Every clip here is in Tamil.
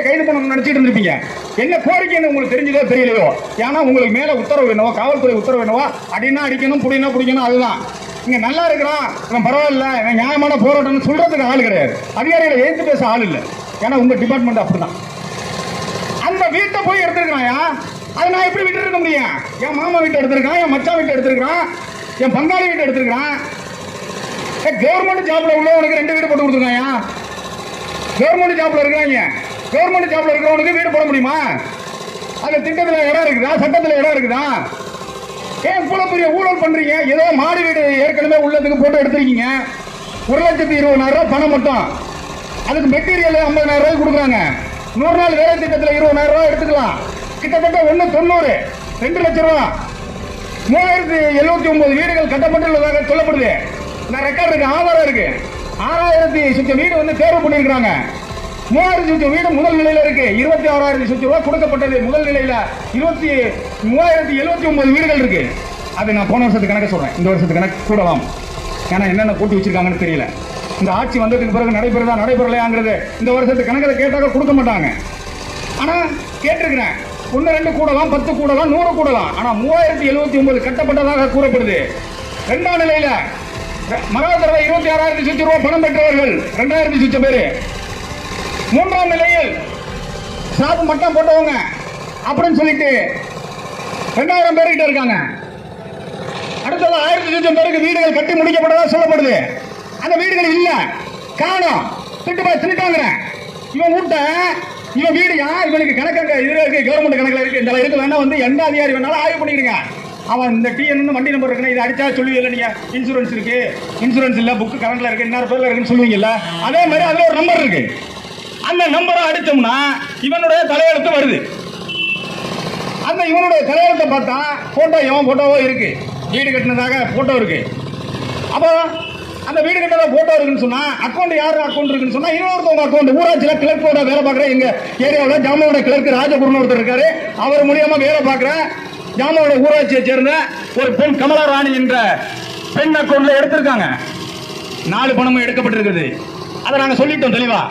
கைது பண்ணணும்னு நினைச்சிட்டு இருந்திருப்பீங்க. என்ன கோரிக்கைன்னு உங்களுக்கு தெரிஞ்சதோ தெரியலையோ, ஏன்னா உங்களுக்கு மேல உத்தரவு என்னவோ, காவல்துறை உத்தரவு என்னவோ, அடினா அடிக்கணும், புடினா பிடிக்கணும், அதுதான். இங்க நல்லா இருக்கிறான், இவன் பரவாயில்ல, இவன் நியாயமான போராட்டம்னு சொல்றதுக்கு ஆள் கிடையாது. அதிகாரிகளை ஏற்று பேச ஆள் இல்லை. ஏன்னா உங்க டிபார்ட்மெண்ட் அப்படிதான். அந்த வீட்டை போய் எடுத்திருக்காயா, அதை நான் எப்படி விட்டு இருக்க முடியும்? என் மாமா வீட்டை எடுத்திருக்கான், என் மச்சான் வீட்டை எடுத்திருக்கான், என் பங்காளி வீட்டை எடுத்திருக்கான். கவர்மெண்ட் ஜாப்ல உள்ளவனுக்கு 2 வீடு போட்டு கொடுத்துருக்காயா? கவர்மெண்ட் ஜாப்ல இருக்காங்க, கவர்மெண்ட் ஜாப்ல இருக்கிறவனுக்கு வீடு போட முடியுமா? அந்த திட்டத்தில் இடம் இருக்குதா? சட்டத்தில் இடம் இருக்குதா? ஏன் இவ்வளவு பெரிய ஊழல் பண்றீங்க? ஏதோ மாடி வீடு ஏற்கனவே உள்ளதுக்கு போட்டு எடுத்திருக்கீங்க. 1,20,000 பணம் மட்டும். அதுக்கு மெட்டீரியல் 50,000 கொடுக்குறாங்க. 100 நாள் வேலை திட்டத்தில் 20,000 எடுத்துக்கலாம். கிட்டத்தட்ட 1,90,000, 2 லட்சம் ரூபா. 3,079 வீடுகள் கட்டப்பட்டுள்ளதாக சொல்லப்படுது. இந்த ரெக்கார்டு இருக்கு, ஆதாரம் இருக்கு. 6,000 சுற்று வீடு வந்து தேர்வு பண்ணியிருக்காங்க. 3,000 சுற்று வீடு முதல் நிலையில இருக்கு. 26,000 சுற்று ரூபா கொடுக்கப்பட்டது முதல் நிலையில. 3,079 வீடுகள் இருக்கு. அது நான் போன வருஷத்துக்கு கணக்கு சொல்றேன், இந்த வருஷத்துக்கு கணக்கு கூடலாம். ஏன்னா என்னென்ன கூட்டி வச்சிருக்காங்கன்னு தெரியல. இந்த ஆட்சி வந்ததுக்கு பிறகு நடைபெறதா நடைபெறலையாங்கிறது இந்த வருஷத்துக்கு கணக்கில் கேட்டாக்க கொடுக்க மாட்டாங்க. ஆனா கேட்டிருக்கிறேன், 1, 2 கூடலாம், 10 கூடலாம், 100 கூடலாம். ஆனா 3,079 கட்டப்பட்டதாக கூறப்படுது. 2ஆம் நிலையில மகாதரவை 26,000 சுற்று ரூபா பணம் பெற்றவர்கள் 2,000 சுற்று பேரு. 3ஆம் நிலையில் ஸ்லாப் மட்டம் போட்டவங்க அப்படின்னு சொல்லிட்டு 2,000 பேர்கிட்ட இருக்காங்க. அடுத்தது 1,000 சுற்று பேருக்கு வீடுகள் கட்டி முடிக்கப்பட்டதா சொல்லப்படுது. அந்த வீடுகள் இல்ல, காணோம், திட்டாங்க. இவன் ஊட்ட இவன் வீடுயா, இவனுக்கு கணக்கு இதுல இருக்கு, கவர்மெண்ட் கணக்குல இருக்கு, இந்த இருக்கு. வேணா வந்து எந்த அதிகாரி வேணாலும் ஆய்வு பண்ணிடுங்க. அவன் இந்த டிஎன் வண்டி நம்பர் இருக்குன்னா இதை அடிச்சா சொல்லுவீங்கல்ல, நீங்க இன்சூரன்ஸ் இருக்கு, இன்சூரன்ஸ் இல்ல, புக் கரண்ட்ல இருக்கு, இன்னொரு பேர்ல இருக்குன்னு சொல்லுவீங்கல்ல. அதே மாதிரி அதுல ஒரு நம்பர் இருக்கு. அந்த நம்பரை அடிச்சோம்னா இவனுடைய தலையெழுத்து வருது. அந்த இவனுடைய தலையெழுத்தை பார்த்தா போட்டோ, எவன் போட்டோவோ இருக்கு, வீடு கட்டினதாக போட்டோ இருக்கு. அப்போ அந்த வீடு கட்டத போட்டோ இருக்குன்னு சொன்னா அக்கௌண்ட் யாரு அக்கௌண்ட் இருக்குன்னு சொன்னா இன்னொருத்தவங்க அக்கௌண்ட். ஊராட்சியில கிளர்க்கோட வேலை பார்க்குற எங்க ஏரியாவில் ஜாமாவோட கிளர்க்கு ராஜகுருன்னு ஒருத்தர் இருக்காரு. அவர் மூலியமா வேலை பார்க்குற ஜாமாவோட ஊராட்சியை சேர்ந்த ஒரு பெண் கமலா ராணி என்ற பெண் அக்கௌண்ட்ல எடுத்திருக்காங்க. 4 பணமும் எடுக்கப்பட்டிருக்குது. அதை நாங்க சொல்லிட்டோம் தெளிவா.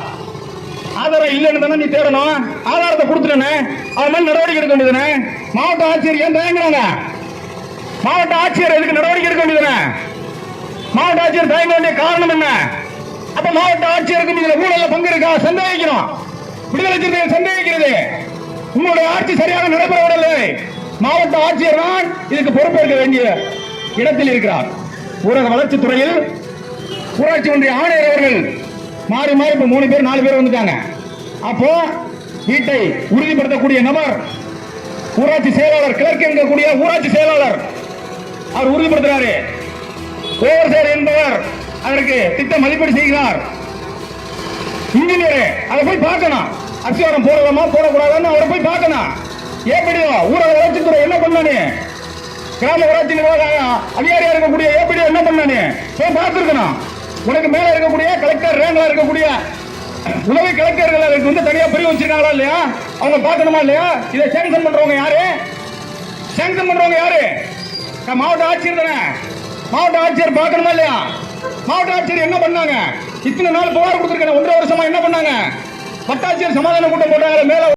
ஆதாரம் இல்லைன்னு தானே நீ தேடணும், ஆதாரத்தை கொடுத்துட்டேன்னு அவன் மேல் நடவடிக்கை எடுக்க வேண்டியதுன்னு. மாவட்ட ஆட்சியர் ஏன் தயங்குறாங்க? மாவட்ட ஆட்சியர் எதுக்கு நடவடிக்கை எடுக்க வேண்டியதுன்னு? மாவட்ட ஆட்சியர் தயங்க வேண்டிய காரணம் என்ன? அப்ப மாவட்ட ஆட்சியருக்கு இதுல ஊழல்ல பங்கு இருக்கா? சந்தேகிக்கிறோம். விடுதலை சிறுத்தைகள் சந்தேகிக்கிறது. உங்களுடைய ஆட்சி சரியாக நடைபெறவில்லை. மாவட்ட ஆட்சியர் தான் இதுக்கு பொறுப்பேற்க வேண்டிய இடத்தில் இருக்கிறார். ஊரக வளர்ச்சி துறையில் ஊராட்சி ஒன்றிய ஆணையர் அவர்கள் மாறி மாறி இப்ப 3 பேர் 4 பேர் வந்துட்டாங்க. அப்போ வீட்டை உறுதிப்படுத்தக்கூடிய நபர் ஊராட்சி செயலாளர், கிளர்க் என்கக்கூடிய ஊராட்சி செயலாளர், அவர் உறுதிப்படுத்துறாரு. ஓவர்சேர் என்பவர் அதற்கு திட்ட மதிப்பீடு செய்கிறார். இன்ஜினியர் அதை போய் பார்க்கணும், அஸ்திவாரம் போடலாமா போடக்கூடாதுன்னு அவரை போய் பார்க்கணும். ஏபிடிஓ ஊரக வளர்ச்சித்துறை என்ன பண்ணானு, கிராம ஊராட்சி நிர்வாக அதிகாரியா இருக்கக்கூடிய ஏபிடிஓ என்ன பண்ணானு போய் பார்த்துருக்கணும். உனக்கு மேல இருக்கக்கூடிய கலெக்டர் ரேங்க்ல இருக்கக்கூடிய உதவி கலெக்டர்கள் அதுக்கு வந்து தனியா பிரிவு வச்சிருக்காங்களா இல்லையா? அவங்க பார்க்கணுமா இல்லையா? இதை சேங்ஷன் பண்றவங்க யாரு? சேங்ஷன் பண்றவங்க யாரு? மாவட்ட ஆட்சியர் தானே. மாவட்ட ஆட்சியர் பார்க்கணுமா இல்லையா? மாவட்ட ஆட்சியர் என்ன பண்ணாங்க? இத்தனை நாள் புகார் கொடுத்திருக்கேன், 1.5 வருஷமா என்ன பண்ணாங்க? வட்டாட்சியர் சமாதான கூட்டம் போட்டாங்க மேல